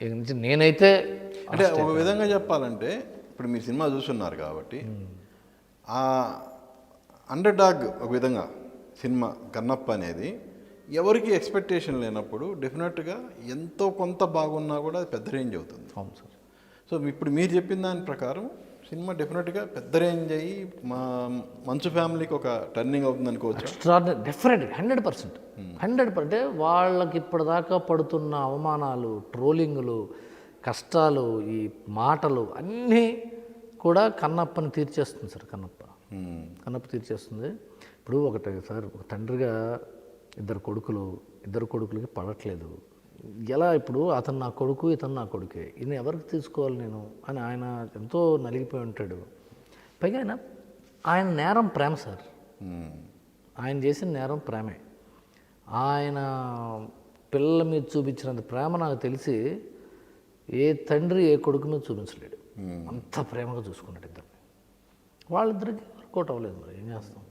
ఇక నుంచి నేనైతే అంటే ఒక విధంగా చెప్పాలంటే ఇప్పుడు మీరు సినిమా చూస్తున్నారు కాబట్టి ఆ అండర్ డాగ్ ఒక విధంగా సినిమా కన్నప్ప అనేది ఎవరికి ఎక్స్పెక్టేషన్ లేనప్పుడు డెఫినెట్గా ఎంతో కొంత బాగున్నా కూడా అది పెద్ద రేంజ్ అవుతుంది. అవును సార్. సో ఇప్పుడు మీరు చెప్పిన దాని ప్రకారం సినిమా డెఫినెట్గా పెద్ద రేంజ్ అయ్యి మా మంచు ఫ్యామిలీకి ఒక టర్నింగ్ అవుతుంది అనుకోవచ్చు. ఎక్స్ట్రాడినరీ, డెఫినెట్గా 100%. 100%. అంటే వాళ్ళకి ఇప్పటిదాకా పడుతున్న అవమానాలు, ట్రోలింగులు, కష్టాలు, ఈ మాటలు అన్నీ కూడా కన్నప్పని తీర్చేస్తుంది సార్. కన్నప్ప తీర్చేస్తుంది. ఇప్పుడు ఒకటి సార్, ఒక తండ్రిగా ఇద్దరు కొడుకులకి పడట్లేదు. ఎలా ఇప్పుడు అతను నా కొడుకు, ఇతను నా కొడుకే, ఈయన ఎవరికి తీసుకోవాలి నేను అని ఆయన ఎంతో నలిగిపోయి ఉంటాడు. పైగా ఆయన నేరం ప్రేమ సార్. ఆయన చేసిన నేరం ప్రేమే. ఆయన పిల్లల మీద చూపించినంత ప్రేమ నాకు తెలిసి ఏ తండ్రి ఏ కొడుకు మీద చూపించలేడు. అంత ప్రేమగా చూసుకున్నాడు ఇద్దరిని. వాళ్ళిద్దరికి వర్కౌట్ అవ్వలేదు, మరి ఏం చేస్తాం.